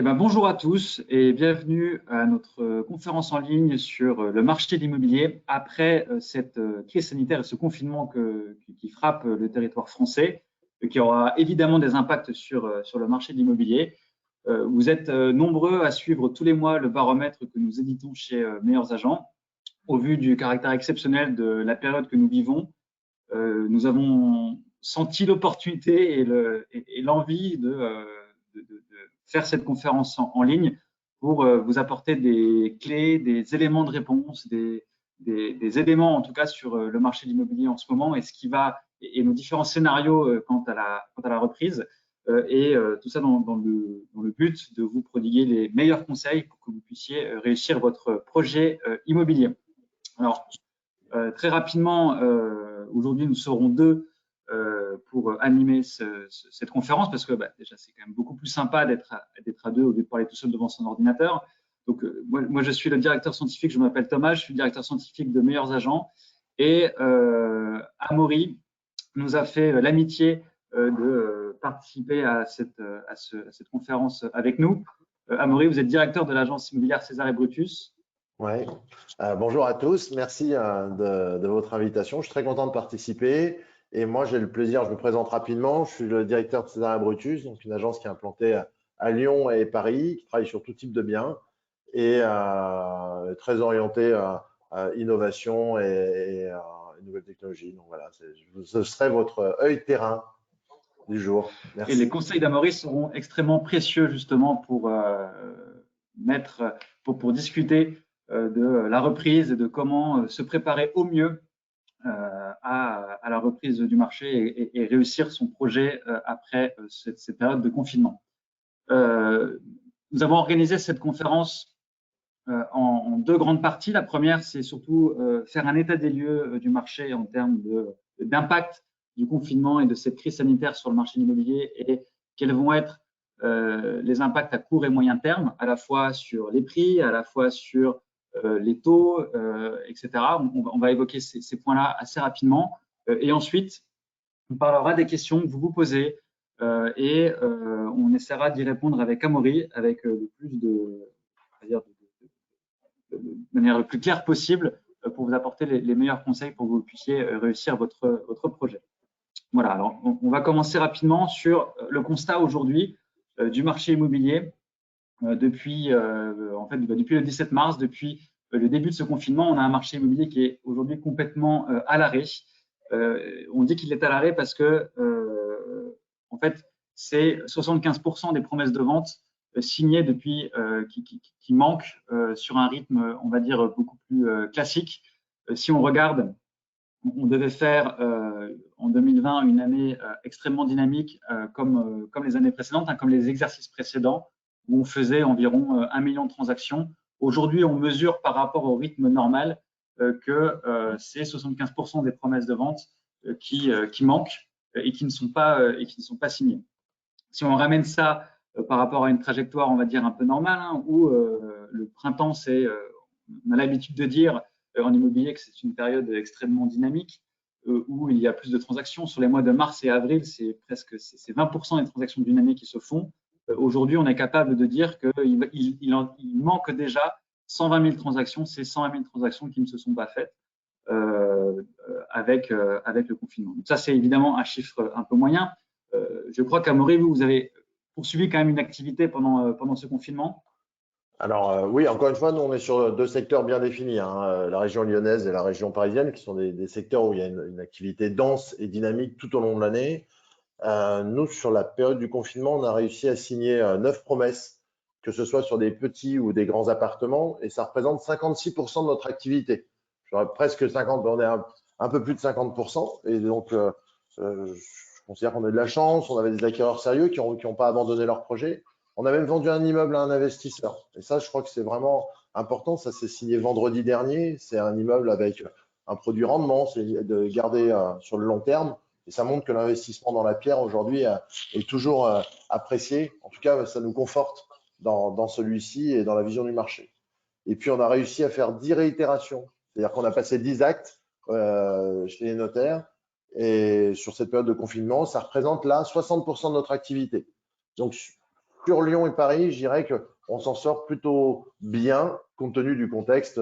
Bonjour à tous et bienvenue à notre conférence en ligne sur le marché de l'immobilier après cette crise sanitaire et ce confinement qui frappe le territoire français, qui aura évidemment des impacts sur le marché de l'immobilier. Vous êtes nombreux à suivre tous les mois le baromètre que nous éditons chez Meilleurs Agents. Au vu du caractère exceptionnel de la période que nous vivons, nous avons senti l'opportunité et l'envie de faire cette conférence en ligne pour vous apporter des clés, des éléments de réponse, des éléments en tout cas sur le marché de l'immobilier en ce moment et et nos différents scénarios quant à la reprise. Tout ça dans le but de vous prodiguer les meilleurs conseils pour que vous puissiez réussir votre projet immobilier. Alors, très rapidement, aujourd'hui, nous serons deux pour animer cette conférence parce que déjà, c'est quand même beaucoup plus sympa d'être à deux au lieu de parler tout seul devant son ordinateur. Donc, moi, je suis le directeur scientifique, je m'appelle Thomas, je suis le directeur scientifique de Meilleurs Agents. Et Amaury nous a fait l'amitié de participer à cette conférence avec nous. Amaury, vous êtes directeur de l'agence immobilière César et Brutus. Ouais. Bonjour à tous, merci de votre invitation. Je suis très content de participer et moi j'ai le plaisir, je me présente rapidement, je suis le directeur de César et Brutus, donc une agence qui est implantée à Lyon et Paris, qui travaille sur tout type de biens et très orientée à innovation et nouvelles technologies. Donc voilà, ce serait votre œil terrain du jour. Merci. Et les conseils d'Amaury seront extrêmement précieux justement pour discuter de la reprise et de comment se préparer au mieux à la reprise du marché et réussir son projet après cette période de confinement. Nous avons organisé cette conférence en deux grandes parties. La première, c'est surtout faire un état des lieux du marché en termes d'impact du confinement et de cette crise sanitaire sur le marché immobilier et quels vont être les impacts à court et moyen terme, à la fois sur les prix, à la fois sur les taux, etc. On va évoquer ces points-là assez rapidement. Et ensuite, on parlera des questions que vous vous posez on essaiera d'y répondre avec Amaury, avec le plus de manière le plus claire possible pour vous apporter les meilleurs conseils pour que vous puissiez réussir votre projet. Voilà, alors on va commencer rapidement sur le constat aujourd'hui du marché immobilier depuis le 17 mars, depuis le début de ce confinement, on a un marché immobilier qui est aujourd'hui complètement à l'arrêt. On dit qu'il est à l'arrêt parce que en fait, c'est 75% des promesses de vente signées depuis qui manquent sur un rythme, on va dire, beaucoup plus classique. Si on regarde, on devait faire en 2020 une année extrêmement dynamique comme les années précédentes, comme les exercices précédents, où on faisait environ 1 million de transactions. Aujourd'hui, on mesure par rapport au rythme normal que c'est 75% des promesses de vente qui manquent et qui ne sont pas signées. Si on ramène ça par rapport à une trajectoire, on va dire, un peu normale, où le printemps, on a l'habitude de dire en immobilier que c'est une période extrêmement dynamique, où il y a plus de transactions. Sur les mois de mars et avril, c'est 20% des transactions d'une année qui se font. Aujourd'hui, on est capable de dire qu'il manque déjà 120 000 transactions. C'est 120 000 transactions qui ne se sont pas faites avec le confinement. Donc ça, c'est évidemment un chiffre un peu moyen. Je crois qu'Amaury, vous avez poursuivi quand même une activité pendant ce confinement. Alors oui, encore une fois, nous on est sur deux secteurs bien définis, la région lyonnaise et la région parisienne, qui sont des secteurs où il y a une activité dense et dynamique tout au long de l'année. Nous, sur la période du confinement, on a réussi à signer 9 promesses, que ce soit sur des petits ou des grands appartements, et ça représente 56% de notre activité. Presque 50, on est un peu plus de 50%, et donc je considère qu'on a de la chance, on avait des acquéreurs sérieux qui n'ont pas abandonné leur projet. On a même vendu un immeuble à un investisseur. Et ça, je crois que c'est vraiment important. Ça s'est signé vendredi dernier. C'est un immeuble avec un produit rendement, c'est de garder sur le long terme. Et ça montre que l'investissement dans la pierre aujourd'hui est toujours apprécié. En tout cas, ça nous conforte dans celui-ci et dans la vision du marché. Et puis, on a réussi à faire 10 réitérations. C'est-à-dire qu'on a passé 10 actes chez les notaires. Et sur cette période de confinement, ça représente là 60% de notre activité. Donc, sur Lyon et Paris, je dirais qu'on s'en sort plutôt bien compte tenu du contexte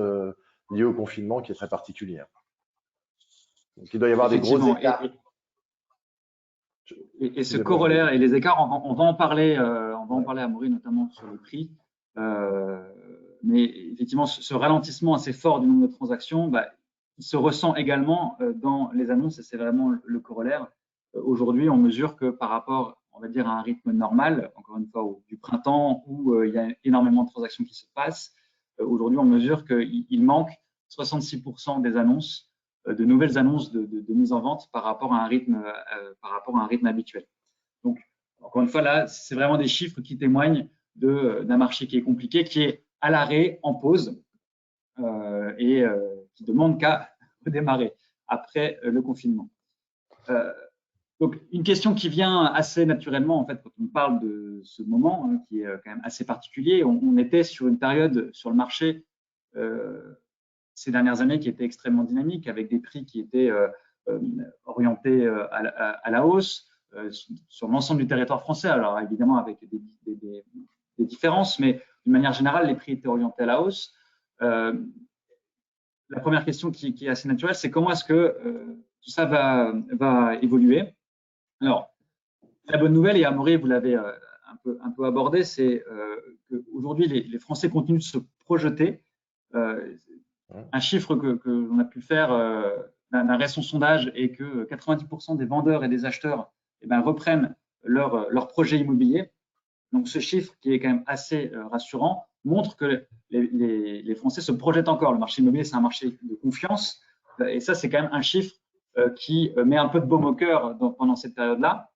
lié au confinement qui est très particulier. Donc, il doit y avoir des gros Effectivement. écarts. Et ce corollaire et les écarts, on va en parler, Amaury, notamment sur le prix. Mais effectivement, ce ralentissement assez fort du nombre de transactions, il se ressent également dans les annonces et c'est vraiment le corollaire. Aujourd'hui, on mesure que par rapport, on va dire, à un rythme normal, encore une fois, du printemps où il y a énormément de transactions qui se passent, aujourd'hui, on mesure qu'il manque 66% des annonces, de nouvelles annonces de mise en vente par rapport à un rythme habituel. Donc, encore une fois, là, c'est vraiment des chiffres qui témoignent d'un marché qui est compliqué, qui est à l'arrêt, en pause, et qui demande qu'à redémarrer après le confinement. Donc, une question qui vient assez naturellement, en fait, quand on parle de ce moment, qui est quand même assez particulier. On était sur une période sur le marché ces dernières années qui était extrêmement dynamique, avec des prix qui étaient orientés à la hausse sur l'ensemble du territoire français. Alors, évidemment, avec des différences, mais d'une manière générale, les prix étaient orientés à la hausse. La première question qui est assez naturelle, c'est comment est-ce que tout ça va évoluer. Alors, la bonne nouvelle, et Amaury, vous l'avez un peu abordé, c'est qu'aujourd'hui, les Français continuent de se projeter. Un chiffre que l'on a pu faire d'un récent sondage est que 90% des vendeurs et des acheteurs reprennent leur projet immobilier. Donc, ce chiffre, qui est quand même assez rassurant, montre que les Français se projettent encore. Le marché immobilier, c'est un marché de confiance. Et ça, c'est quand même un chiffre qui met un peu de baume au cœur pendant cette période-là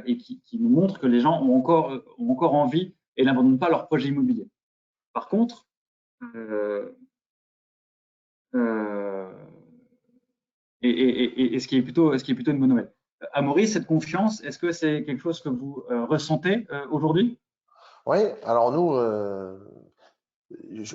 et qui nous montre que les gens ont encore envie et n'abandonnent pas leur projet immobilier. Par contre, et ce qui est plutôt une bonne nouvelle. Amaury, cette confiance, est-ce que c'est quelque chose que vous ressentez aujourd'hui? Oui, alors nous,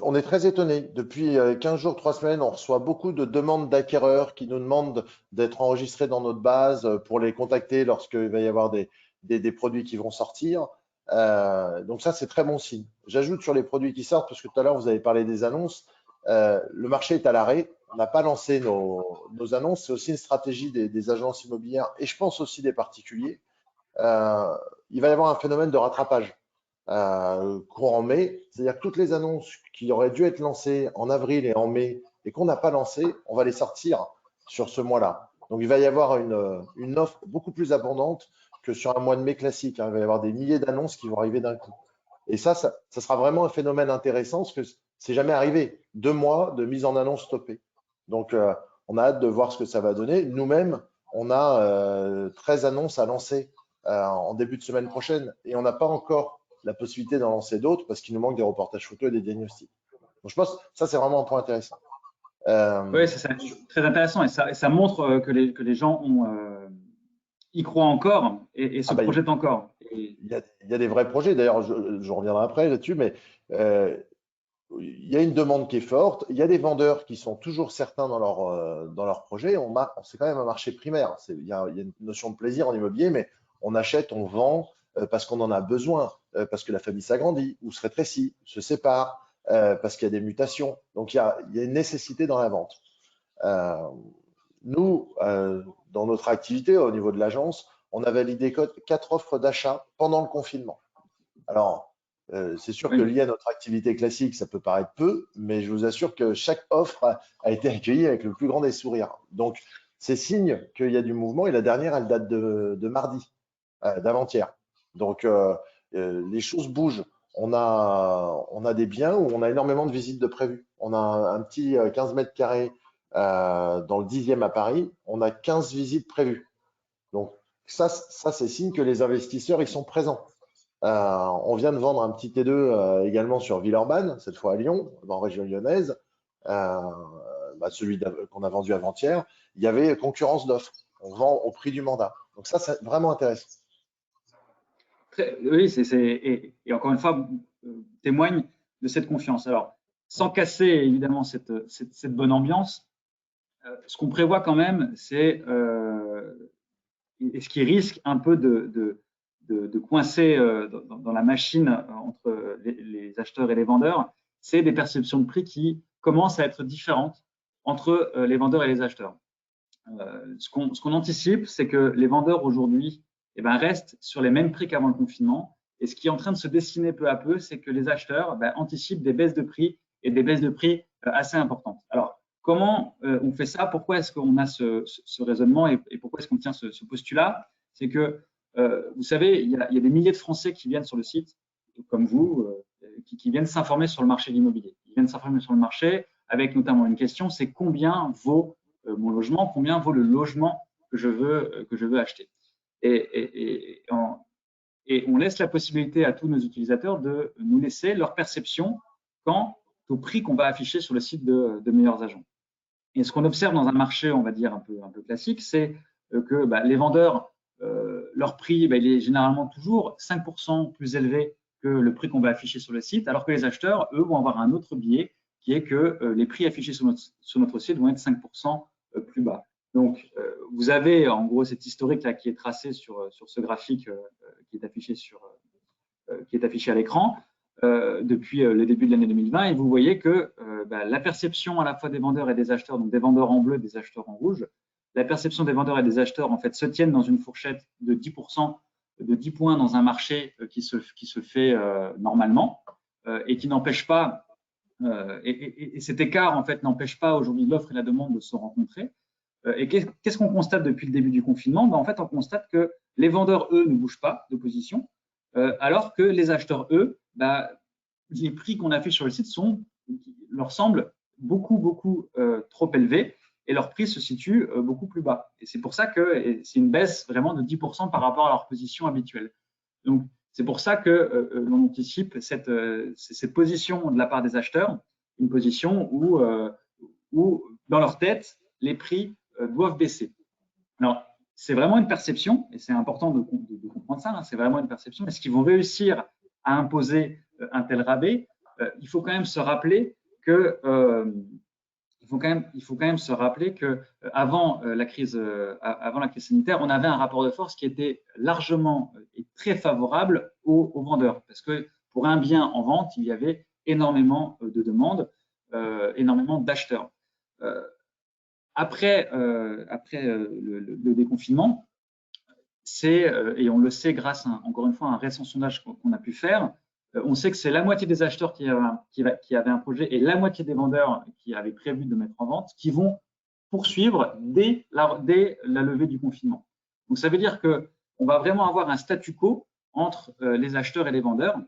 on est très étonnés. Depuis 15 jours, 3 semaines, on reçoit beaucoup de demandes d'acquéreurs qui nous demandent d'être enregistrés dans notre base pour les contacter lorsqu'il va y avoir des produits qui vont sortir. Donc ça, c'est très bon signe. J'ajoute sur les produits qui sortent, parce que tout à l'heure, vous avez parlé des annonces. Le marché est à l'arrêt. On n'a pas lancé nos annonces. C'est aussi une stratégie des agences immobilières et je pense aussi des particuliers. Il va y avoir un phénomène de rattrapage courant mai, c'est-à-dire que toutes les annonces qui auraient dû être lancées en avril et en mai et qu'on n'a pas lancées, on va les sortir sur ce mois-là. Donc il va y avoir une offre beaucoup plus abondante que sur un mois de mai classique. Il va y avoir des milliers d'annonces qui vont arriver d'un coup. Et ça sera vraiment un phénomène intéressant parce que c'est jamais arrivé. 2 mois de mise en annonce stoppée. Donc on a hâte de voir ce que ça va donner. Nous-mêmes, on a 13 annonces à lancer en début de semaine prochaine et on n'a pas encore la possibilité d'en lancer d'autres parce qu'il nous manque des reportages photos et des diagnostics. Donc, je pense que ça, c'est vraiment un point intéressant. Oui, c'est très intéressant et ça montre que les gens y croient encore et se projettent encore. Il y a des vrais projets. D'ailleurs, je reviendrai après là-dessus, mais il y a une demande qui est forte. Il y a des vendeurs qui sont toujours certains dans leur projet. C'est quand même un marché primaire. Il y a une notion de plaisir en immobilier, mais on achète, on vend parce qu'on en a besoin, parce que la famille s'agrandit ou se rétrécit, se sépare, parce qu'il y a des mutations. Donc, il y a une nécessité dans la vente. Nous, dans notre activité au niveau de l'agence, on a validé 4 offres d'achat pendant le confinement. Alors, c'est sûr que lié à notre activité classique, ça peut paraître peu, mais je vous assure que chaque offre a été accueillie avec le plus grand des sourires. Donc, c'est signe qu'il y a du mouvement et la dernière, elle date de mardi, d'avant-hier. Donc, les choses bougent. On a des biens où on a énormément de visites de prévues. On a un petit 15 mètres carrés dans le 10e à Paris. On a 15 visites prévues. Donc, ça c'est signe que les investisseurs, ils sont présents. On vient de vendre un petit T2 également sur Villeurbanne, cette fois à Lyon, en région lyonnaise. Celui qu'on a vendu avant-hier, il y avait concurrence d'offres. On vend au prix du mandat. Donc ça, c'est vraiment intéressant. Oui, et encore une fois, témoigne de cette confiance. Alors, sans casser évidemment cette bonne ambiance, ce qu'on prévoit quand même, c'est et ce qui risque un peu de coincer dans la machine entre les acheteurs et les vendeurs, c'est des perceptions de prix qui commencent à être différentes entre les vendeurs et les acheteurs. Ce qu'on anticipe, c'est que les vendeurs aujourd'hui restent sur les mêmes prix qu'avant le confinement. Et ce qui est en train de se dessiner peu à peu, c'est que les acheteurs anticipent des baisses de prix et des baisses de prix assez importantes. Alors, comment on fait ça? Pourquoi est-ce qu'on a ce raisonnement et pourquoi est-ce qu'on tient ce postulat? C'est que, vous savez, il y a des milliers de Français qui viennent sur le site, comme vous, qui viennent s'informer sur le marché de l'immobilier. Ils viennent s'informer sur le marché avec notamment une question, c'est combien vaut mon logement, combien vaut le logement que je veux acheter. Et on laisse la possibilité à tous nos utilisateurs de nous laisser leur perception quant au prix qu'on va afficher sur le site de Meilleurs Agents. Et ce qu'on observe dans un marché, on va dire, un peu classique, c'est que les vendeurs, leur prix, il est généralement toujours 5% plus élevé que le prix qu'on va afficher sur le site, alors que les acheteurs, eux, vont avoir un autre biais qui est que les prix affichés sur notre site vont être 5% plus bas. Donc, vous avez en gros cet historique là qui est tracé sur ce graphique qui est affiché à l'écran depuis le début de l'année 2020, et vous voyez que la perception à la fois des vendeurs et des acheteurs, donc des vendeurs en bleu, des acheteurs en rouge, la perception des vendeurs et des acheteurs en fait se tiennent dans une fourchette de 10%, de 10 points dans un marché qui se fait normalement et qui n'empêche pas et cet écart en fait n'empêche pas aujourd'hui l'offre et la demande de se rencontrer. Et qu'est-ce qu'on constate depuis le début du confinement? En fait, on constate que les vendeurs, eux, ne bougent pas de position, alors que les acheteurs, eux, les prix qu'on affiche sur le site leur semblent beaucoup trop élevés et leur prix se situe beaucoup plus bas. Et c'est pour ça que c'est une baisse vraiment de 10% par rapport à leur position habituelle. Donc, c'est pour ça que l'on anticipe cette position de la part des acheteurs, une position où dans leur tête, les prix doivent baisser. Alors, c'est vraiment une perception, et c'est important de comprendre ça, c'est vraiment une perception. Est-ce qu'ils vont réussir à imposer un tel rabais? Il faut quand même se rappeler que avant la crise sanitaire, on avait un rapport de force qui était largement et très favorable aux vendeurs, parce que pour un bien en vente, il y avait énormément de demandes, énormément d'acheteurs. Après le déconfinement, et on le sait grâce encore une fois à un récent sondage qu'on a pu faire, on sait que c'est la moitié des acheteurs qui avaient un projet et la moitié des vendeurs qui avaient prévu de mettre en vente qui vont poursuivre dès la levée du confinement. Donc ça veut dire qu'on va vraiment avoir un statu quo entre les acheteurs et les vendeurs.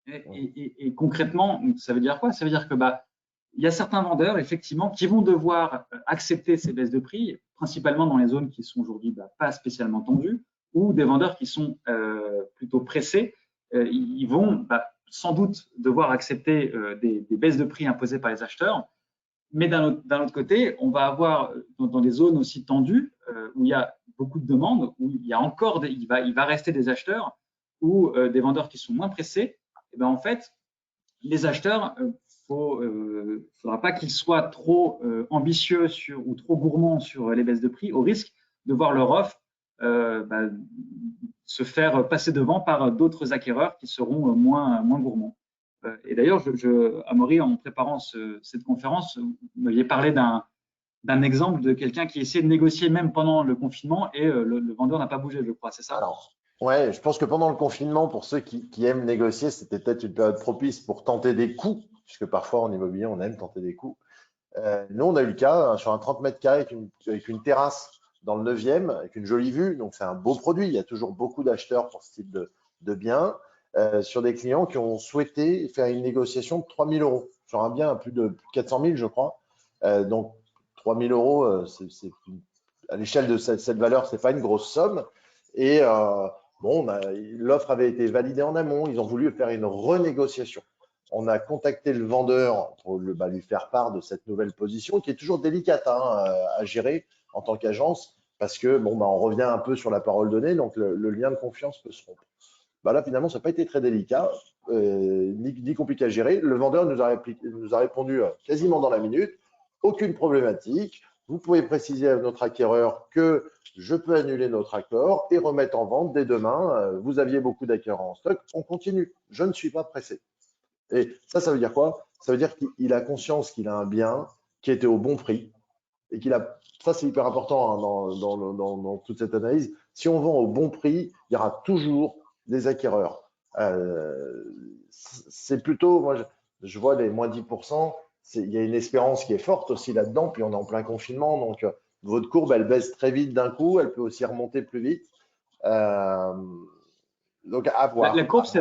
Et concrètement, ça veut dire quoi? Ça veut dire que il y a certains vendeurs, effectivement, qui vont devoir accepter ces baisses de prix, principalement dans les zones qui sont aujourd'hui pas spécialement tendues, ou des vendeurs qui sont plutôt pressés. Ils vont sans doute devoir accepter des baisses de prix imposées par les acheteurs. Mais d'un autre côté, on va avoir dans des zones aussi tendues, où il y a beaucoup de demandes, où il y a encore il va rester des acheteurs ou des vendeurs qui sont moins pressés. Et en fait, les acheteurs, faudra pas qu'ils soient trop ambitieux ou trop gourmands sur les baisses de prix, au risque de voir leur offre se faire passer devant par d'autres acquéreurs qui seront moins gourmands. Et d'ailleurs, Amaury, en préparant cette conférence, vous m'aviez parlé d'un exemple de quelqu'un qui essayait de négocier même pendant le confinement et le vendeur n'a pas bougé, je crois, c'est ça? Alors, ouais, je pense que pendant le confinement, pour ceux qui aiment négocier, c'était peut-être une période propice pour tenter des coups, puisque parfois en immobilier, on aime tenter des coups. Nous, on a eu le cas sur un 30 mètres carrés avec une terrasse dans le 9e, avec une jolie vue. Donc, c'est un beau produit. Il y a toujours beaucoup d'acheteurs pour ce type de biens, sur des clients qui ont souhaité faire une négociation de 3 000 € sur un bien à plus de 400 000, je crois. Donc, 3 000 €, à l'échelle de cette valeur, c'est pas une grosse somme. Et l'offre avait été validée en amont. Ils ont voulu faire une renégociation. On a contacté le vendeur pour lui faire part de cette nouvelle position qui est toujours délicate à gérer en tant qu'agence parce que on revient un peu sur la parole donnée, donc le lien de confiance peut se rompre. Là, finalement, ça n'a pas été très délicat, ni compliqué à gérer. Le vendeur nous a répondu quasiment dans la minute. Aucune problématique. vous pouvez préciser à notre acquéreur que je peux annuler notre accord et remettre en vente dès demain. Vous aviez beaucoup d'acquéreurs en stock, on continue. Je ne suis pas pressé. Et ça veut dire quoi? Ça veut dire qu'il a conscience qu'il a un bien qui était au bon prix et qu'il a. Ça, c'est hyper important hein, dans toute cette analyse. Si on vend au bon prix, il y aura toujours des acquéreurs. C'est plutôt, moi, je vois les moins 10%, il y a une espérance qui est forte aussi là-dedans, puis on est en plein confinement, donc votre courbe, elle baisse très vite d'un coup, elle peut aussi remonter plus vite. Euh, donc, à voir. La courbe, c'est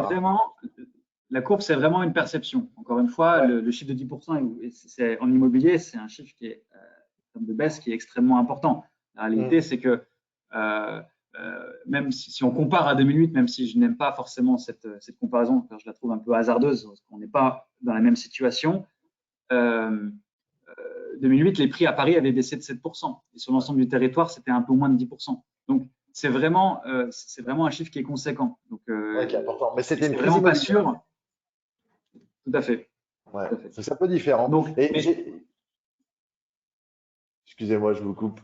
vraiment une perception. Encore une fois, Ouais. le chiffre de 10% en immobilier, c'est un chiffre qui est, en termes de baisse, qui est extrêmement important. La réalité, c'est que même si on compare à 2008, même si je n'aime pas forcément cette comparaison, car je la trouve un peu hasardeuse, parce qu'on n'est pas dans la même situation, 2008, les prix à Paris avaient baissé de 7%. Et sur l'ensemble du territoire, c'était un peu moins de 10%. Donc, c'est vraiment un chiffre qui est conséquent. Donc, Ouais, qui est important. Mais c'était une c'est crise vraiment pas immobilière. sûr. Tout à fait. Ouais, Tout à fait. c'est un peu différent. Donc, Excusez-moi, je vous coupe.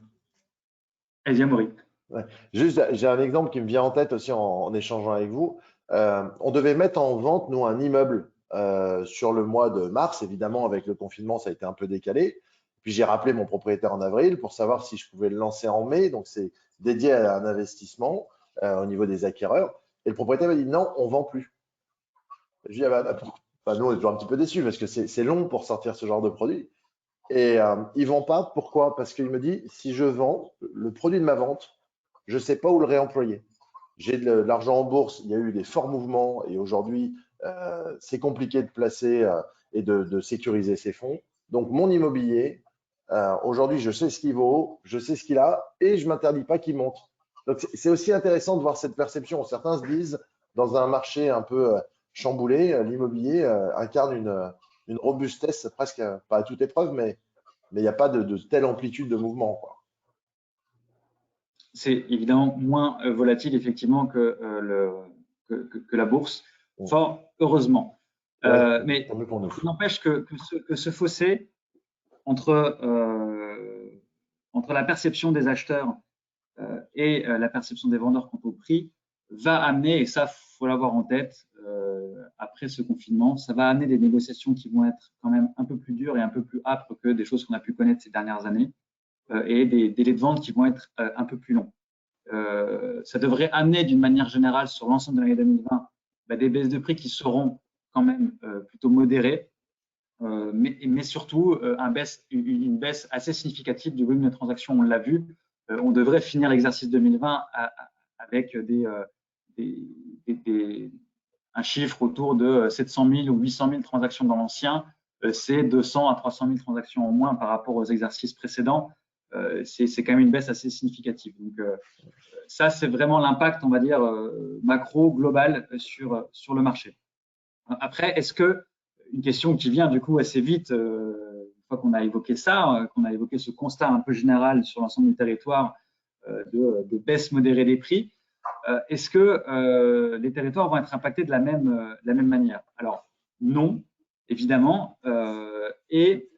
allez-y, Amaury. Ouais. Juste, j'ai un exemple qui me vient en tête aussi en échangeant avec vous. On devait mettre en vente, nous, un immeuble sur le mois de mars. Évidemment, avec le confinement, ça a été un peu décalé. Puis j'ai rappelé mon propriétaire en avril pour savoir si je pouvais le lancer en mai. Donc, c'est dédié à un investissement au niveau des acquéreurs. Et le propriétaire m'a dit non, on vend plus. Je lui ai dit, ah bah, enfin, nous, on est toujours un petit peu déçus parce que c'est long pour sortir ce genre de produit. Et ils ne vendent pas. Pourquoi? Parce qu'il me dit, si je vends le produit de ma vente, je ne sais pas où le réemployer. J'ai de l'argent en bourse, il y a eu des forts mouvements et aujourd'hui, c'est compliqué de placer et de sécuriser ses fonds. Donc, mon immobilier, aujourd'hui, je sais ce qu'il vaut, je sais ce qu'il a et je ne m'interdis pas qu'il monte. Donc, c'est aussi intéressant de voir cette perception. Certains se disent, dans un marché un peu chamboulé, l'immobilier incarne une robustesse presque, pas à toute épreuve, mais il n'y a pas de telle amplitude de mouvement, quoi. C'est évidemment moins volatile, effectivement, que la bourse. Fort heureusement. Ouais, Mais tant mieux pour nous. il n'empêche que ce fossé entre la perception des acheteurs et la perception des vendeurs quant au prix va amener, et ça, il faut l'avoir en tête, après ce confinement, ça va amener des négociations qui vont être quand même un peu plus dures et un peu plus âpres que des choses qu'on a pu connaître ces dernières années, et des délais de vente qui vont être un peu plus longs. Ça devrait amener d'une manière générale sur l'ensemble de l'année 2020 des baisses de prix qui seront quand même plutôt modérées, mais surtout une baisse assez significative du volume de transactions, on l'a vu. On devrait finir l'exercice 2020 avec un chiffre autour de 700 000 ou 800 000 transactions dans l'ancien. C'est 200 à 300 000 transactions en moins par rapport aux exercices précédents. C'est quand même une baisse assez significative. Donc, ça, c'est vraiment l'impact, on va dire, macro, global sur le marché. Après, est-ce que, une question qui vient du coup assez vite, une fois qu'on a évoqué ça, qu'on a évoqué ce constat un peu général sur l'ensemble du territoire de baisse modérée des prix, est-ce que les territoires vont être impactés de la même manière? Alors, non, évidemment, et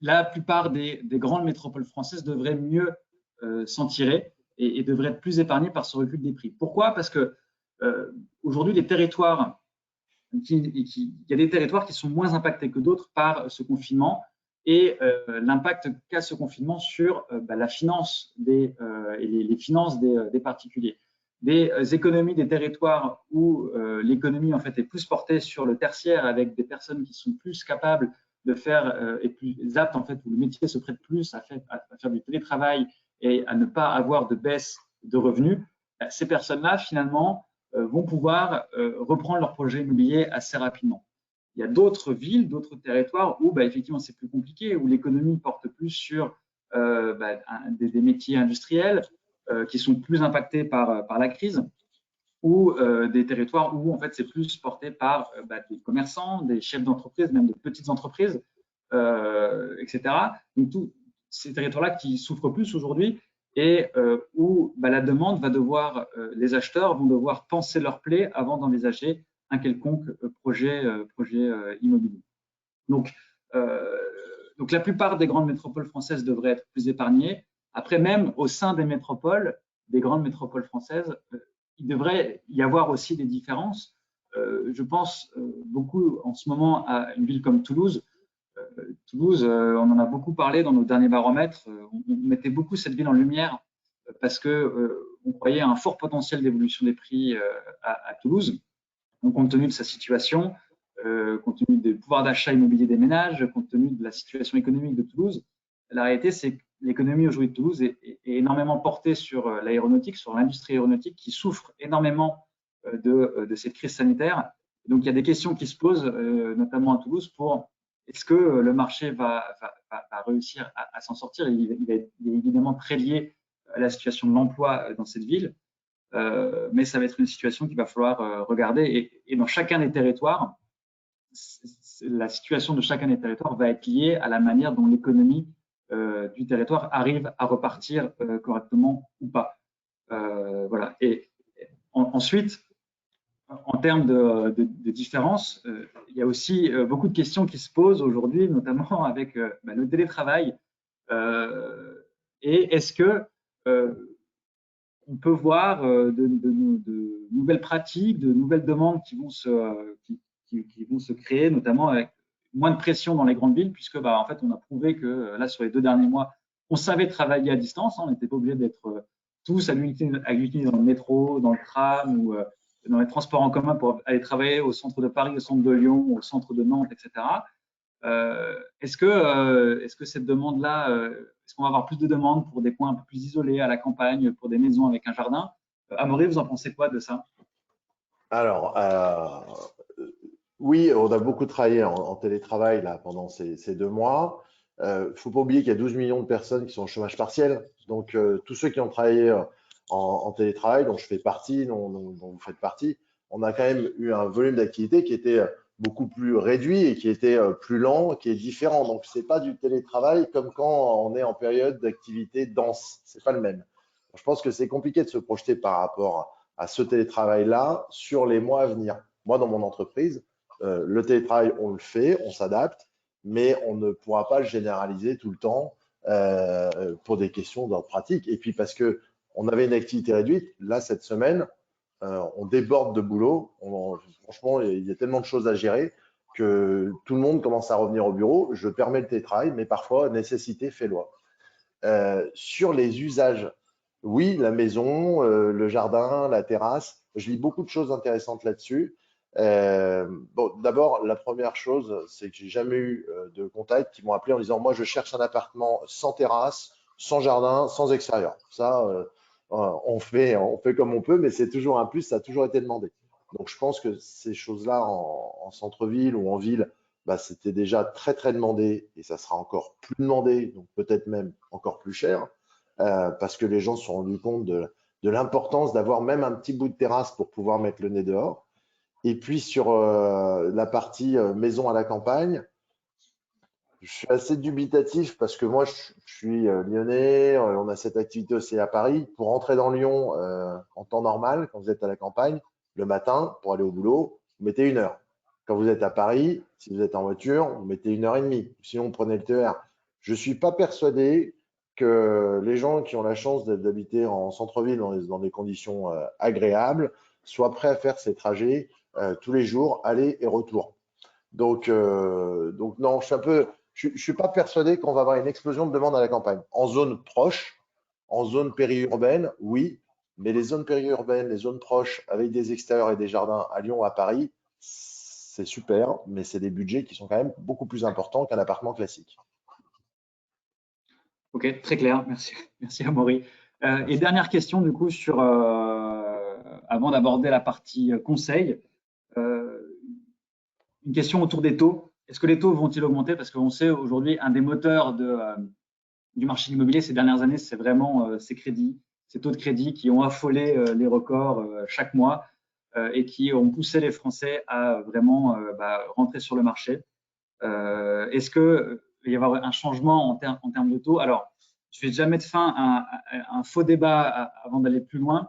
la plupart des grandes métropoles françaises devraient mieux s'en tirer et devraient être plus épargnées par ce recul des prix. Pourquoi? Parce que aujourd'hui, les territoires il y a des territoires qui sont moins impactés que d'autres par ce confinement et l'impact qu'a ce confinement sur la finance et les finances des particuliers. Des économies des territoires où l'économie en fait est plus portée sur le tertiaire avec des personnes qui sont plus capables de faire et plus aptes en fait où le métier se prête plus à faire du télétravail et à ne pas avoir de baisse de revenus. Ces personnes-là finalement vont pouvoir reprendre leur projet immobilier assez rapidement. Il y a d'autres villes, d'autres territoires où effectivement c'est plus compliqué, où l'économie porte plus sur des métiers industriels qui sont plus impactés par la crise, ou des territoires où en fait c'est plus porté par des commerçants, des chefs d'entreprise, même de petites entreprises, etc. Donc tous ces territoires-là qui souffrent plus aujourd'hui et où la demande va devoir, les acheteurs vont devoir penser leur plaie avant d'envisager un quelconque projet immobilier. Donc donc la plupart des grandes métropoles françaises devraient être plus épargnées. Après, même au sein des métropoles, des grandes métropoles françaises, il devrait y avoir aussi des différences. Je pense beaucoup en ce moment à une ville comme Toulouse. Toulouse, on en a beaucoup parlé dans nos derniers baromètres. On mettait beaucoup cette ville en lumière parce que on croyait à un fort potentiel d'évolution des prix à Toulouse. Donc, compte tenu de sa situation, compte tenu des pouvoirs d'achat immobilier des ménages, compte tenu de la situation économique de Toulouse, la réalité, c'est que l'économie aujourd'hui de Toulouse est énormément portée sur l'aéronautique, sur l'industrie aéronautique qui souffre énormément de cette crise sanitaire. Donc, il y a des questions qui se posent, notamment à Toulouse, pour est-ce que le marché va réussir à s'en sortir? Il est évidemment très lié à la situation de l'emploi dans cette ville. Mais ça va être une situation qu'il va falloir regarder. Et dans chacun des territoires, la situation de chacun des territoires va être liée à la manière dont l'économie du territoire arrive à repartir correctement ou pas. Voilà. Et ensuite, en termes de différence, il y a aussi beaucoup de questions qui se posent aujourd'hui, notamment avec le télétravail. Et est-ce que on peut voir de nouvelles pratiques, de nouvelles demandes qui vont se créer, notamment avec moins de pression dans les grandes villes, puisque en fait, on a prouvé que là, sur les 2 derniers mois, on savait travailler à distance. On n'était pas obligé d'être tous agglutinés dans le métro, dans le tram ou dans les transports en commun pour aller travailler au centre de Paris, au centre de Lyon, au centre de Nantes, etc. Est-ce que cette demande-là, est-ce qu'on va avoir plus de demandes pour des coins un peu plus isolés, à la campagne, pour des maisons avec un jardin? Amaury, vous en pensez quoi de ça? Alors, oui, on a beaucoup travaillé en télétravail là, pendant ces 2 mois. Faut pas oublier qu'il y a 12 millions de personnes qui sont au chômage partiel. Donc, tous ceux qui ont travaillé en télétravail, dont je fais partie, dont vous faites partie, on a quand même eu un volume d'activité qui était beaucoup plus réduit et qui était plus lent, qui est différent. Donc, c'est pas du télétravail comme quand on est en période d'activité dense. C'est pas le même. Je pense que c'est compliqué de se projeter par rapport à ce télétravail-là sur les mois à venir. Moi, dans mon entreprise, le télétravail, on le fait, on s'adapte, mais on ne pourra pas le généraliser tout le temps pour des questions d'ordre pratique. Et puis parce que on avait une activité réduite, là, cette semaine, on déborde de boulot. Franchement, il y a tellement de choses à gérer que tout le monde commence à revenir au bureau. Je permets le télétravail, mais parfois, nécessité fait loi. Sur les usages, oui, la maison, le jardin, la terrasse, je lis beaucoup de choses intéressantes là-dessus. Bon, d'abord, la première chose, c'est que j'ai jamais eu de contact qui m'ont appelé en disant, moi, je cherche un appartement sans terrasse, sans jardin, sans extérieur. Ça, on fait comme on peut, mais c'est toujours un plus, ça a toujours été demandé. Donc, je pense que ces choses-là en centre-ville ou en ville, c'était déjà très, très demandé et ça sera encore plus demandé, donc peut-être même encore plus cher, parce que les gens se sont rendus compte de l'importance d'avoir même un petit bout de terrasse pour pouvoir mettre le nez dehors. Et puis sur la partie maison à la campagne, je suis assez dubitatif parce que moi, je suis lyonnais, on a cette activité aussi à Paris. Pour rentrer dans Lyon en temps normal, quand vous êtes à la campagne, le matin, pour aller au boulot, vous mettez 1 heure. Quand vous êtes à Paris, si vous êtes en voiture, vous mettez 1 heure et demie. Sinon, vous prenez le TER. Je ne suis pas persuadé que les gens qui ont la chance d'habiter en centre-ville dans des conditions agréables soient prêts à faire ces trajets tous les jours, aller et retour. Donc non, je suis pas persuadé qu'on va avoir une explosion de demande à la campagne. En zone proche, en zone périurbaine, oui, mais les zones périurbaines, les zones proches avec des extérieurs et des jardins à Lyon ou à Paris, c'est super, mais c'est des budgets qui sont quand même beaucoup plus importants qu'un appartement classique. Ok, très clair. Merci, merci Amaury. Et dernière question du coup avant d'aborder la partie conseil, une question autour des taux. Est-ce que les taux vont-ils augmenter? Parce qu'on sait aujourd'hui, un des moteurs du marché de l'immobilier ces dernières années, c'est vraiment ces crédits, ces taux de crédit qui ont affolé les records chaque mois et qui ont poussé les Français à vraiment rentrer sur le marché. Est-ce qu'il va y avoir un changement en termes de taux? Alors, je vais déjà mettre fin à un faux débat avant d'aller plus loin,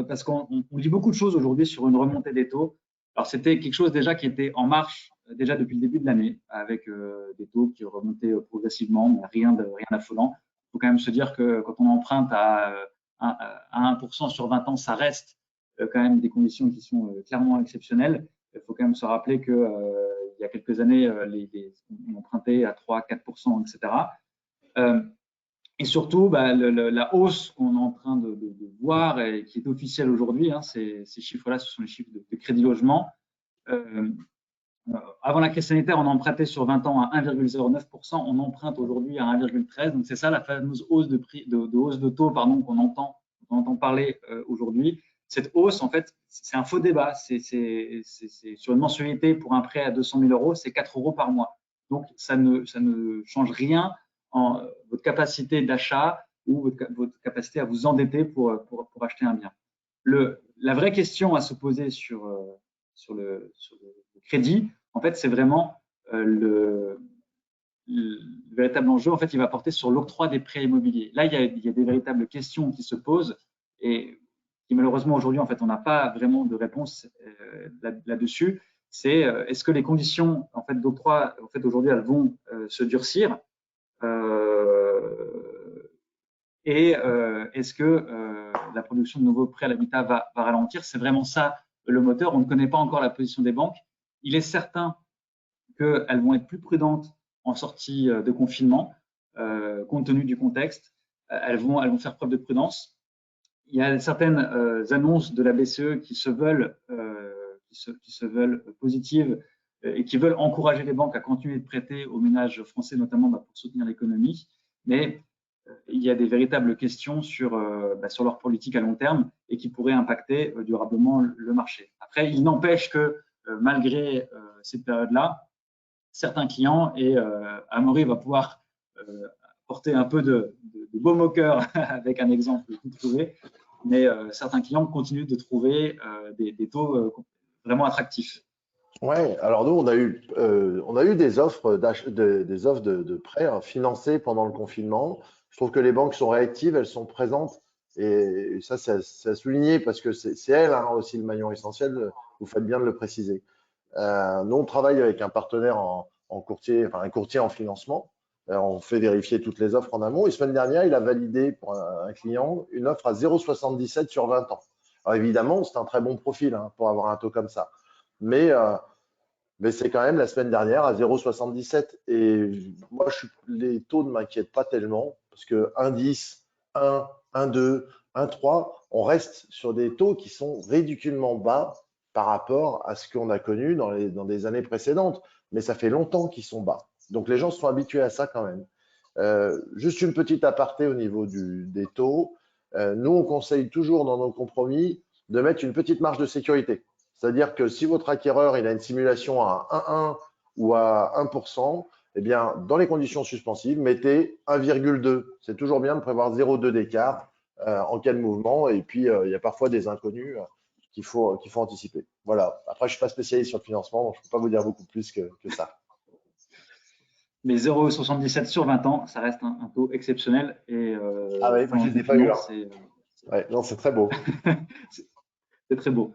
parce qu'on lit beaucoup de choses aujourd'hui sur une remontée des taux. Alors, c'était quelque chose déjà qui était en marche déjà depuis le début de l'année, avec des taux qui remontaient progressivement, mais rien d'affolant. Il faut quand même se dire que quand on emprunte à 1% sur 20 ans, ça reste quand même des conditions qui sont clairement exceptionnelles. Il faut quand même se rappeler que il y a quelques années, on empruntait à 3-4%, etc. Et surtout, bah, la hausse qu'on est en train de voir et qui est officielle aujourd'hui, hein, ces chiffres-là, ce sont les chiffres de crédit logement. Avant la crise sanitaire, on empruntait sur 20 ans à 1,09%, on emprunte aujourd'hui à 1,13%. Donc c'est ça la fameuse hausse de prix, de hausse de taux, pardon, qu'on entend parler aujourd'hui. Cette hausse, en fait, c'est un faux débat. C'est sur une mensualité pour un prêt à 200 000 euros, c'est 4 euros par mois. Donc ça ne change rien en votre capacité d'achat ou votre capacité à vous endetter pour acheter un bien. La vraie question à se poser sur le crédit, en fait, c'est vraiment le véritable enjeu. En fait, il va porter sur l'octroi des prêts immobiliers. Là, il y a des véritables questions qui se posent et qui, malheureusement, aujourd'hui, en fait, on n'a pas vraiment de réponse là-dessus. C'est est-ce que les conditions en fait, d'octroi, en fait, aujourd'hui, elles vont se durcir et est-ce que la production de nouveaux prêts à l'habitat va ralentir? C'est vraiment ça le moteur. On ne connaît pas encore la position des banques. Il est certain qu'elles vont être plus prudentes en sortie de confinement, compte tenu du contexte. Elles vont faire preuve de prudence. Il y a certaines annonces de la BCE qui se veulent positives et qui veulent encourager les banques à continuer de prêter aux ménages français, notamment pour soutenir l'économie. Mais il y a des véritables questions sur leur politique à long terme et qui pourraient impacter durablement le marché. Après, il n'empêche que malgré cette période-là, certains clients, et Amaury va pouvoir porter un peu de baume au cœur avec un exemple tout trouvé, mais certains clients continuent de trouver des taux vraiment attractifs. Ouais, alors nous, on a eu des offres de prêts financés pendant le confinement. Je trouve que les banques sont réactives, elles sont présentes. Et ça, c'est à souligner parce que c'est elles hein, aussi le maillon essentiel. Vous faites bien de le préciser. Nous, on travaille avec un partenaire en courtier, enfin un courtier en financement. On fait vérifier toutes les offres en amont. Et semaine dernière, il a validé pour un client une offre à 0,77 sur 20 ans. Alors évidemment, c'est un très bon profil hein, pour avoir un taux comme ça. Mais c'est quand même la semaine dernière à 0,77. Et moi, les taux ne m'inquiètent pas tellement parce que 1,10, 1, 1,2, 1,3, on reste sur des taux qui sont ridiculement bas par rapport à ce qu'on a connu dans des années précédentes. Mais ça fait longtemps qu'ils sont bas. Donc les gens sont habitués à ça quand même. Juste une petite aparté au niveau des taux. Nous, on conseille toujours dans nos compromis de mettre une petite marge de sécurité. C'est-à-dire que si votre acquéreur il a une simulation à 1,1 ou à 1%, eh bien, dans les conditions suspensives, mettez 1,2. C'est toujours bien de prévoir 0,2 d'écart en cas de mouvement. Et puis, il y a parfois des inconnus qu'il faut anticiper. Voilà. Après, je ne suis pas spécialiste sur le financement, donc je ne peux pas vous dire beaucoup plus que ça. Mais 0,77 sur 20 ans, ça reste un taux exceptionnel. Et, ah oui, je ne les ai pas eu. Ouais, non, c'est très beau. C'est très beau.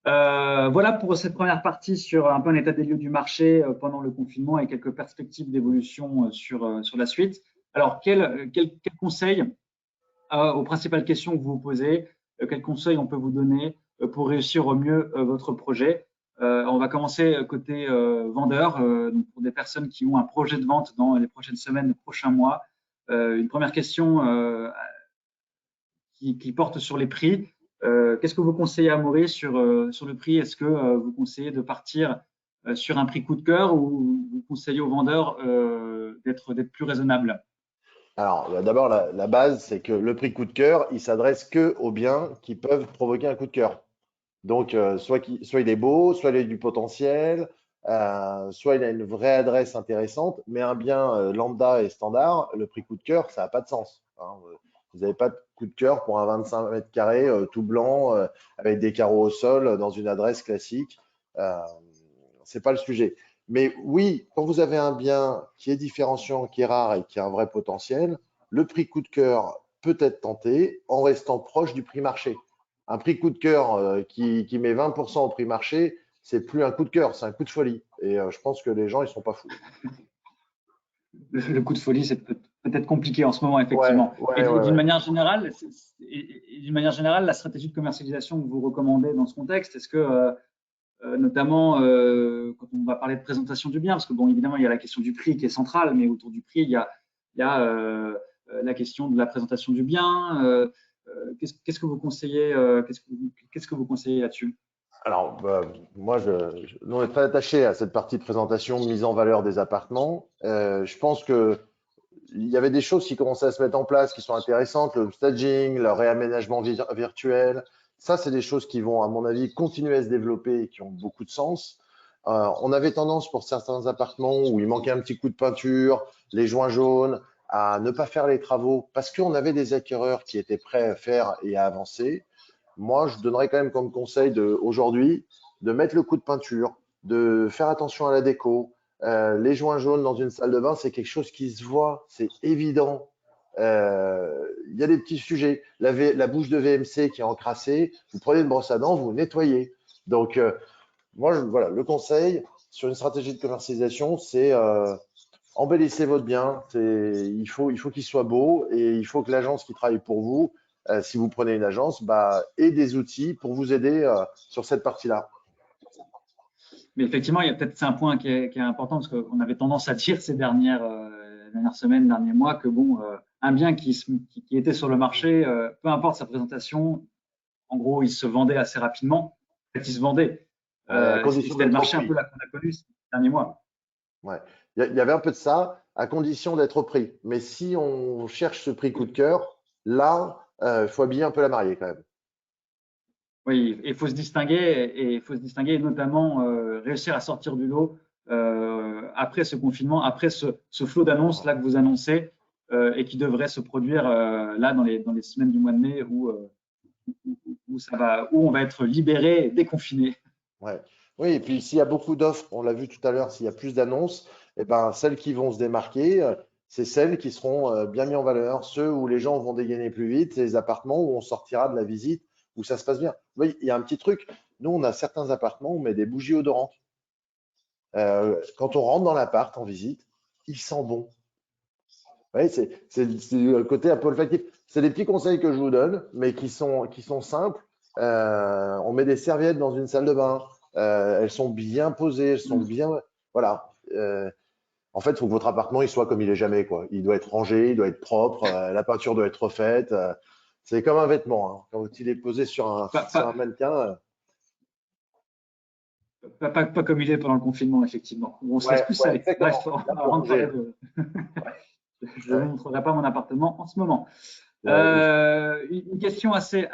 Voilà pour cette première partie sur un peu un état des lieux du marché pendant le confinement et quelques perspectives d'évolution sur la suite. Alors, quel conseil aux principales questions que vous vous posez, quels conseils on peut vous donner pour réussir au mieux votre projet? On va commencer côté vendeur, pour des personnes qui ont un projet de vente dans les prochaines semaines, les prochains mois. Une première question qui porte sur les prix. Qu'est-ce que vous conseillez à Amaury sur le prix? Est-ce que vous conseillez de partir sur un prix coup de cœur ou vous conseillez aux vendeurs d'être plus raisonnable? Alors, d'abord, la base, c'est que le prix coup de cœur, il s'adresse que aux biens qui peuvent provoquer un coup de cœur. Donc, soit il est beau, soit il a du potentiel, soit il a une vraie adresse intéressante, mais un bien lambda et standard, le prix coup de cœur, ça n'a pas de sens. Hein. Vous n'avez pas de coup de cœur pour un 25 mètres carrés tout blanc avec des carreaux au sol dans une adresse classique. C'est pas le sujet. Mais oui, quand vous avez un bien qui est différenciant, qui est rare et qui a un vrai potentiel, le prix coup de cœur peut être tenté en restant proche du prix marché. Un prix coup de cœur qui met 20% au prix marché, c'est plus un coup de cœur, c'est un coup de folie. Et je pense que les gens, ils sont pas fous. Le coup de folie, c'est peut-être compliqué en ce moment, Ouais, effectivement. Et ouais, ouais, d'une ouais. manière générale, d'une manière générale, la stratégie de commercialisation que vous recommandez dans ce contexte, est-ce que, notamment, quand on va parler de présentation du bien, parce que bon, évidemment, il y a la question du prix qui est centrale, mais autour du prix, il y a la question de la présentation du bien. Qu'est-ce que vous conseillez, qu'est-ce que vous conseillez là-dessus? Alors, bah, moi, nous, on est très attaché à cette partie de présentation, mise en valeur des appartements. Je pense que il y avait des choses qui commençaient à se mettre en place qui sont intéressantes, le staging, le réaménagement virtuel. Ça, c'est des choses qui vont, à mon avis, continuer à se développer et qui ont beaucoup de sens. On avait tendance pour certains appartements où il manquait un petit coup de peinture, les joints jaunes, à ne pas faire les travaux parce qu'on avait des acquéreurs qui étaient prêts à faire et à avancer. Moi, je donnerais quand même comme conseil aujourd'hui de mettre le coup de peinture, de faire attention à la déco. Les joints jaunes dans une salle de bain, c'est quelque chose qui se voit, c'est évident. Il y a des petits sujets. La bouche de VMC qui est encrassée, vous prenez une brosse à dents, vous nettoyez. Donc, moi, voilà, le conseil sur une stratégie de commercialisation, c'est embellissez votre bien. Il faut qu'il soit beau et il faut que l'agence qui travaille pour vous, si vous prenez une agence, bah, ait des outils pour vous aider sur cette partie-là. Mais effectivement, il y a peut-être c'est un point qui est important parce qu'on avait tendance à dire ces dernières semaines, derniers mois que bon, un bien qui était sur le marché, peu importe sa présentation, en gros, il se vendait assez rapidement. En fait, il se vendait. Ouais, à condition C'était le d'être marché un pris. peu là qu'on a connu ces derniers mois. Ouais. Il y avait un peu de ça, à condition d'être pris. Mais si on cherche ce prix coup de cœur, là, il faut habiller un peu la mariée quand même. Oui, il faut se distinguer et il faut se distinguer et notamment réussir à sortir du lot après ce confinement, après ce flot d'annonces là que vous annoncez et qui devrait se produire là dans les semaines du mois de mai où on va être libéré, déconfiné. Ouais. Oui, et puis s'il y a beaucoup d'offres, on l'a vu tout à l'heure, s'il y a plus d'annonces, eh ben, celles qui vont se démarquer, c'est celles qui seront bien mises en valeur, ceux où les gens vont dégainer plus vite, c'est les appartements où on sortira de la visite, où ça se passe bien. Oui, il y a un petit truc. Nous, on a certains appartements où on met des bougies odorantes. Quand on rentre dans l'appart en visite, il sent bon. Oui, c'est le côté un peu olfactif. C'est des petits conseils que je vous donne, mais qui sont simples. On met des serviettes dans une salle de bain. Elles sont bien posées, elles sont bien. Voilà. En fait, il faut que votre appartement il soit comme il est jamais, quoi. Il doit être rangé, il doit être propre, la peinture doit être refaite. C'est comme un vêtement, hein. Quand il est posé Pas, sur un pas, mannequin. pas comme il est pendant le confinement, effectivement. Où on se laisse Ouais, plus ouais, aller. Bref, exactement. Là, faut avant de ranger, parler là. de. Je ne Ouais, montrerai pas mon appartement en ce moment. ouais, Une question assez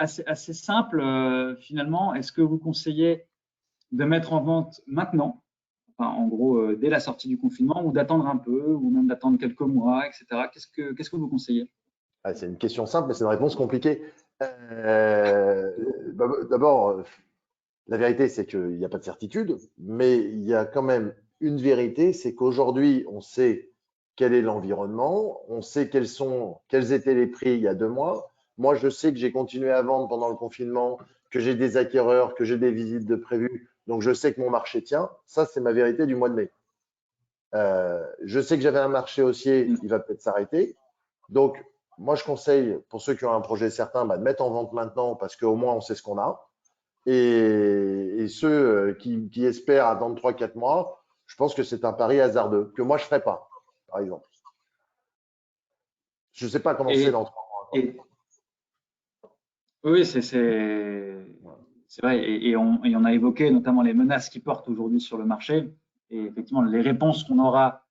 simple, finalement. Est-ce que vous conseillez de mettre en vente maintenant, enfin, en gros, dès la sortie du confinement, ou d'attendre un peu, ou même d'attendre quelques mois, etc. Qu'est-ce que vous conseillez? ah, c'est une question simple, mais c'est une réponse compliquée. D'abord, la vérité, c'est qu'il n'y a pas de certitude, mais il y a quand même une vérité, c'est qu'aujourd'hui, on sait quel est l'environnement, on sait quels étaient les prix il y a 2 mois. Moi, je sais que j'ai continué à vendre pendant le confinement, que j'ai des acquéreurs, que j'ai des visites de prévues, donc je sais que mon marché tient. Ça, c'est ma vérité du mois de mai. Je sais que j'avais un marché haussier, il va peut-être s'arrêter. Donc, moi, je conseille, pour ceux qui ont un projet certain, bah, de mettre en vente maintenant parce qu'au moins, on sait ce qu'on a. Et ceux qui espèrent attendre 3 4 mois, je pense que c'est un pari hasardeux que moi, je ne ferais pas, par exemple. Je ne sais pas comment c'est Et, dans 3 mois, quoi. et oui, c'est vrai. Et on a évoqué notamment les menaces qui portent aujourd'hui sur le marché. Et effectivement, les réponses qu'on aura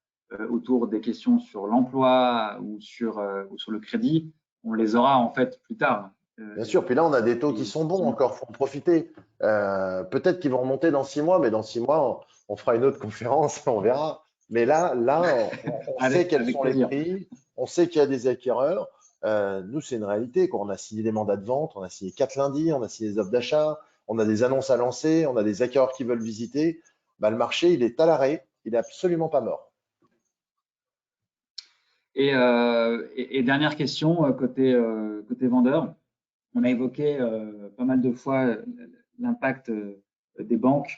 autour des questions sur l'emploi ou sur le crédit, on les aura en fait plus tard. Bien sûr. Puis là, on a des taux qui Et sont bons effectivement. encore, faut en profiter. Peut-être qu'ils vont remonter dans 6 mois, mais dans 6 mois, on fera une autre conférence, on verra. Mais là, on sait Allez, quels avec sont les plaisir. prix, on sait qu'il y a des acquéreurs. Nous, c'est une réalité, quoi. On a signé des mandats de vente, on a signé 4 lundis, on a signé des offres d'achat, on a des annonces à lancer, on a des acquéreurs qui veulent visiter. Bah, le marché, il est à l'arrêt, il n'est absolument pas mort. Et dernière question, côté vendeur, on a évoqué pas mal de fois l'impact des banques.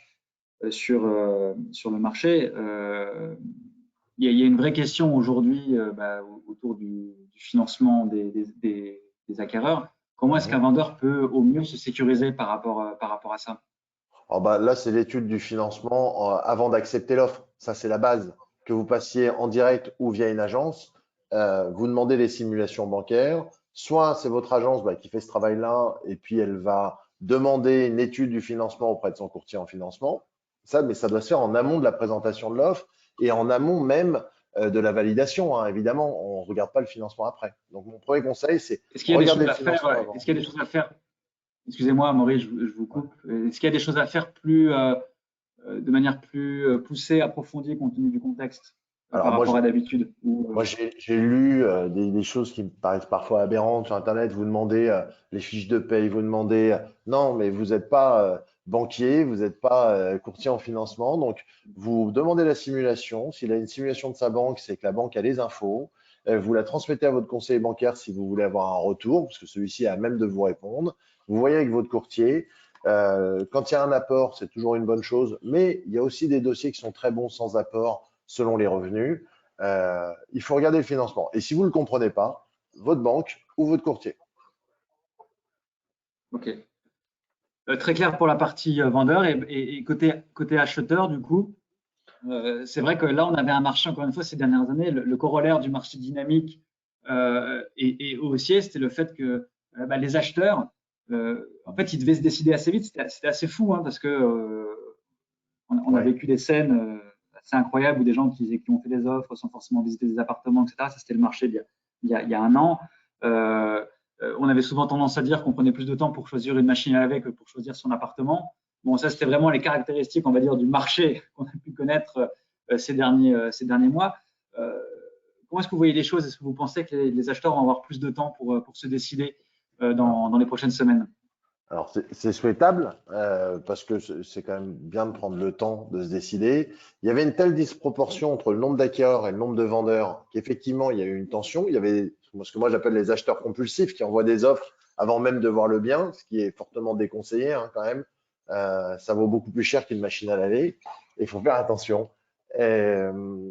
sur le marché. Il y a une vraie question aujourd'hui autour du financement des acquéreurs. Comment est-ce qu'un vendeur peut au mieux se sécuriser par rapport à ça? Alors bah, là, c'est l'étude du financement avant d'accepter l'offre. Ça, c'est la base. Que vous passiez en direct ou via une agence, vous demandez les simulations bancaires. Soit c'est votre agence qui fait ce travail-là et puis elle va demander une étude du financement auprès de son courtier en financement. Ça, mais ça doit se faire en amont de la présentation de l'offre et en amont même de la validation, hein. Évidemment, on ne regarde pas le financement après. Donc, mon premier conseil, c'est Est-ce qu'il y a des regarder choses le à faire? financement Est-ce avant. qu'il y a des choses à faire? Excusez-moi, Maurice, je vous coupe. Est-ce qu'il y a des choses à faire de manière plus poussée, approfondie, compte tenu du contexte, Alors, par rapport à d'habitude? moi, j'ai lu des choses qui me paraissent parfois aberrantes sur Internet. Vous demandez les fiches de paye, vous demandez non, mais vous n'êtes pas banquier, vous n'êtes pas courtier en financement. Donc, vous demandez la simulation. S'il a une simulation de sa banque, c'est que la banque a les infos. Vous la transmettez à votre conseiller bancaire si vous voulez avoir un retour, parce que celui-ci est à même de vous répondre. Vous voyez avec votre courtier. Quand il y a un apport, c'est toujours une bonne chose, mais il y a aussi des dossiers qui sont très bons sans apport selon les revenus. Il faut regarder le financement. Et si vous ne le comprenez pas, votre banque ou votre courtier. Ok. Très clair pour la partie vendeur et côté acheteur, du coup, c'est vrai que là, on avait un marché, encore une fois, ces dernières années, le corollaire du marché dynamique et haussier, c'était le fait que les acheteurs, en fait, ils devaient se décider assez vite. C'était assez fou, hein, parce que on a Ouais. vécu des scènes assez incroyables où des gens qui ont fait des offres sans forcément visiter des appartements, etc. Ça, c'était le marché il y a un an. Euh, on avait souvent tendance à dire qu'on prenait plus de temps pour choisir une machine à laver que pour choisir son appartement. Bon, ça, c'était vraiment les caractéristiques, on va dire, du marché qu'on a pu connaître ces derniers mois. Euh, Comment est-ce que vous voyez les choses? Est-ce que vous pensez que les acheteurs vont avoir plus de temps pour se décider Alors, dans les prochaines semaines? alors, c'est souhaitable parce que c'est quand même bien de prendre le temps de se décider. Il y avait une telle disproportion entre le nombre d'acquéreurs et le nombre de vendeurs qu'effectivement, il y a eu une tension. Il y avait ce que moi j'appelle les acheteurs compulsifs qui envoient des offres avant même de voir le bien, ce qui est fortement déconseillé hein, quand même. Ça vaut beaucoup plus cher qu'une machine à laver. Il faut faire attention. Euh,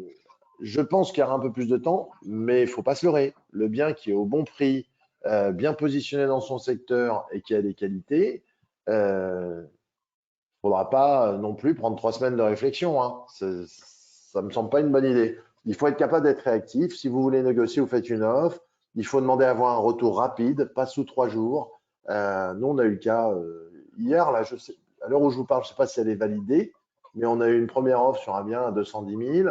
je pense qu'il y aura un peu plus de temps, mais il ne faut pas se leurrer. Le bien qui est au bon prix, bien positionné dans son secteur et qui a des qualités, il ne faudra pas non plus prendre 3 semaines de réflexion, hein. Ça ne me semble pas une bonne idée. Il faut être capable d'être réactif. Si vous voulez négocier, vous faites une offre. Il faut demander à avoir un retour rapide, pas sous 3 jours. Nous, on a eu le cas hier, là, je sais, à l'heure où je vous parle, je ne sais pas si elle est validée, mais on a eu une première offre sur un bien à 210 000.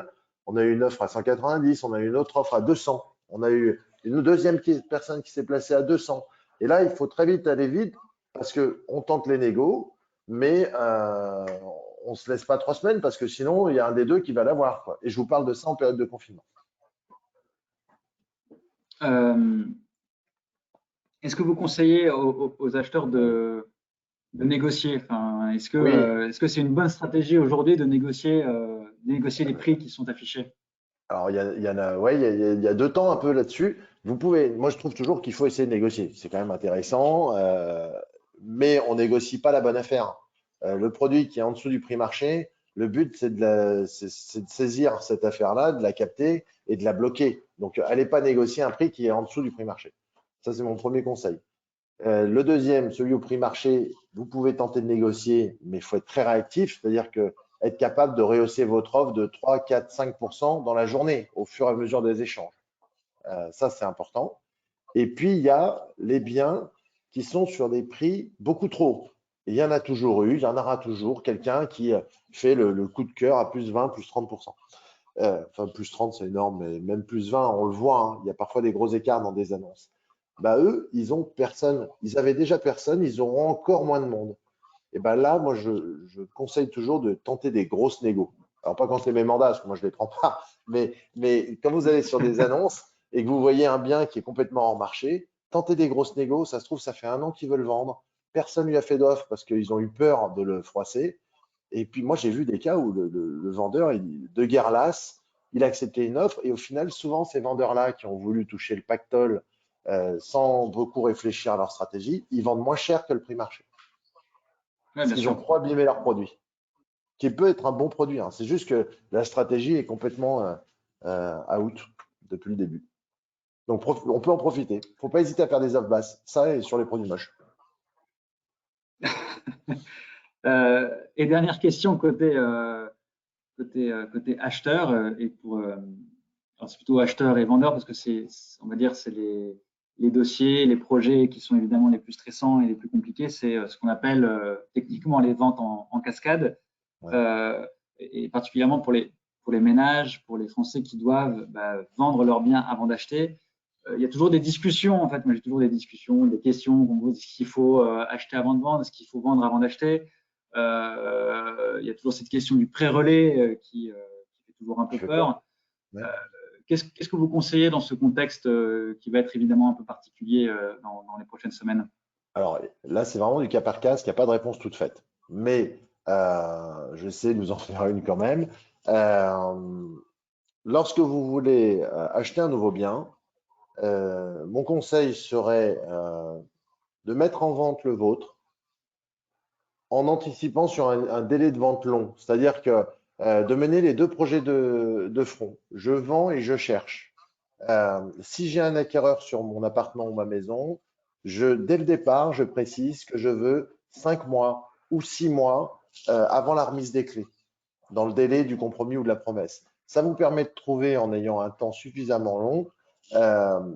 On a eu une offre à 190, on a eu une autre offre à 200. On a eu une deuxième personne qui s'est placée à 200. Et là, il faut très vite aller vite parce qu'on tente les négos, mais on ne se laisse pas 3 semaines parce que sinon, il y a un des deux qui va l'avoir, quoi. Et je vous parle de ça en période de confinement. Euh, Est-ce que vous conseillez aux acheteurs de négocier? Enfin, Oui, est-ce que c'est une bonne stratégie aujourd'hui de négocier les prix qui sont affichés? alors il y en a, ouais, il y a 2 temps un peu là-dessus. Vous pouvez, moi je trouve toujours qu'il faut essayer de négocier. C'est quand même intéressant, mais on négocie pas la bonne affaire. Le produit qui est en dessous du prix marché, le but c'est de saisir cette affaire-là, de la capter et de la bloquer. Donc allez pas négocier un prix qui est en dessous du prix marché. Ça c'est mon premier conseil. Le deuxième, celui au prix marché, vous pouvez tenter de négocier, mais il faut être très réactif, c'est-à-dire que être capable de rehausser votre offre de 3, 4, 5% dans la journée au fur et à mesure des échanges. Ça, c'est important. Et puis, il y a les biens qui sont sur des prix beaucoup trop hauts. Et il y en a toujours eu, il y en aura toujours quelqu'un qui fait le coup de cœur à plus 20, plus 30%. Enfin, plus 30, c'est énorme, mais même plus 20, on le voit, hein, il y a parfois des gros écarts dans des annonces. Bah, eux, ils ont personne. Ils avaient déjà personne, ils auront encore moins de monde. Et ben là, moi, je conseille toujours de tenter des grosses négos. Alors, pas quand c'est mes mandats, parce que moi, je ne les prends pas, mais quand vous allez sur des annonces et que vous voyez un bien qui est complètement hors marché, tentez des grosses négos. Ça se trouve, ça fait un an qu'ils veulent vendre. Personne ne lui a fait d'offre parce qu'ils ont eu peur de le froisser. Et puis, moi, j'ai vu des cas où le vendeur, de guerre lasse, il a accepté une offre. Et au final, souvent, ces vendeurs-là qui ont voulu toucher le pactole sans beaucoup réfléchir à leur stratégie, ils vendent moins cher que le prix marché Oui, parce bien qu'ils ont sûr. trop abîmé leurs produits. qui peut être un bon produit, hein. C'est juste que la stratégie est complètement out depuis le début. Donc, on peut en profiter. Il ne faut pas hésiter à faire des offres basses. Ça, et sur les produits moches. Et dernière question côté acheteur et alors c'est plutôt acheteur et vendeur parce que on va dire, c'est les dossiers, les projets qui sont évidemment les plus stressants et les plus compliqués. C'est ce qu'on appelle techniquement les ventes en cascade, Ouais. et particulièrement pour les ménages, pour les Français qui doivent vendre leurs biens avant d'acheter. Il y a toujours des discussions, en fait. Moi, j'ai toujours des discussions, des questions qu'on me pose. Est-ce qu'il faut acheter avant de vendre? Est-ce qu'il faut vendre avant d'acheter? Il y a toujours cette question du pré-relais qui fait toujours un peu peur. Ouais. Qu'est-ce que vous conseillez dans ce contexte qui va être évidemment un peu particulier dans les prochaines semaines? Alors là, c'est vraiment du cas par cas, parce qu'il n'y a pas de réponse toute faite. Mais je vais essayer de nous en faire une quand même. Euh, Lorsque vous voulez acheter un nouveau bien, mon conseil serait de mettre en vente le vôtre en anticipant sur un délai de vente long. C'est-à-dire que de mener les deux projets de front. Je vends et je cherche. Si j'ai un acquéreur sur mon appartement ou ma maison, dès le départ, je précise que je veux 5 mois ou 6 mois avant la remise des clés, dans le délai du compromis ou de la promesse. Ça vous permet de trouver en ayant un temps suffisamment long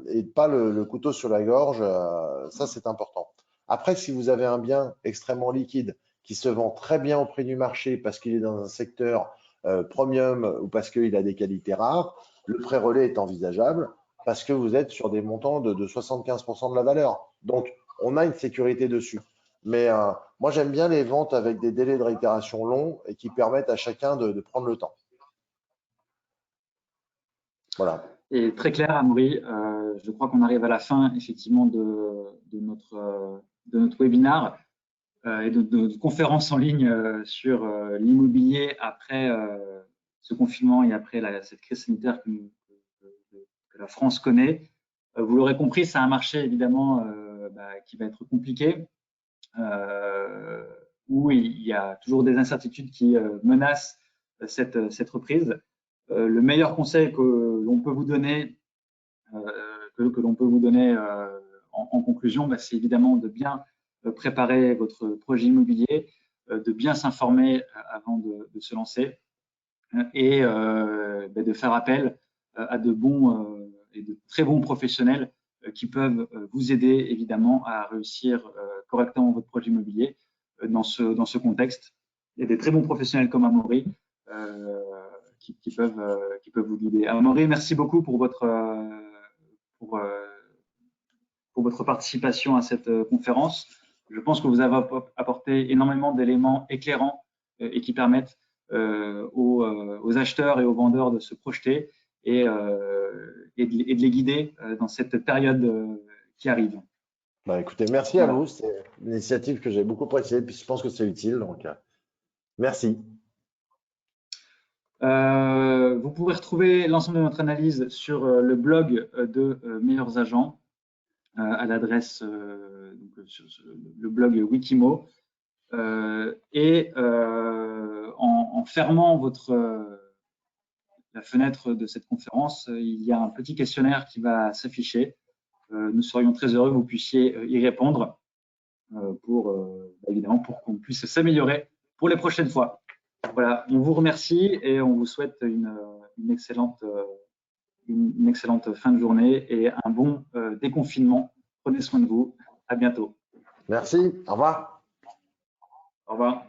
et pas le couteau sur la gorge. Ça, c'est important. Après, si vous avez un bien extrêmement liquide qui se vend très bien au prix du marché parce qu'il est dans un secteur premium ou parce qu'il a des qualités rares, le pré-relais est envisageable parce que vous êtes sur des montants de 75% de la valeur. Donc, on a une sécurité dessus. Mais moi, j'aime bien les ventes avec des délais de réitération longs et qui permettent à chacun de prendre le temps. Voilà. Et très clair, Amaury. Je crois qu'on arrive à la fin effectivement de notre webinaire et de notre conférence en ligne sur l'immobilier après ce confinement et après cette crise sanitaire que la France connaît. Vous l'aurez compris, c'est un marché évidemment qui va être compliqué, où il y a toujours des incertitudes qui menacent cette reprise. Le meilleur conseil que l'on peut vous donner, que l'on peut vous donner en conclusion, c'est évidemment de bien préparer votre projet immobilier, de bien s'informer avant de se lancer et de faire appel à de bons et de très bons professionnels qui peuvent vous aider évidemment à réussir correctement votre projet immobilier dans ce contexte. Il y a des très bons professionnels comme Amaury qui peuvent vous guider. Amaury, merci beaucoup pour votre participation à cette conférence. Je pense que vous avez apporté énormément d'éléments éclairants et qui permettent aux acheteurs et aux vendeurs de se projeter et de les guider dans cette période qui arrive. Bah, écoutez, merci à vous. C'est une initiative que j'ai beaucoup appréciée, puis je pense que c'est utile. Donc, merci. Vous pouvez retrouver l'ensemble de notre analyse sur le blog de Meilleurs Agents à l'adresse sur le blog Wikimo. Et en fermant la fenêtre de cette conférence, il y a un petit questionnaire qui va s'afficher. Nous serions très heureux que vous puissiez y répondre évidemment pour qu'on puisse s'améliorer pour les prochaines fois. Voilà, on vous remercie et on vous souhaite une excellente fin de journée et un bon déconfinement. Prenez soin de vous. À bientôt. Merci. Au revoir. Au revoir.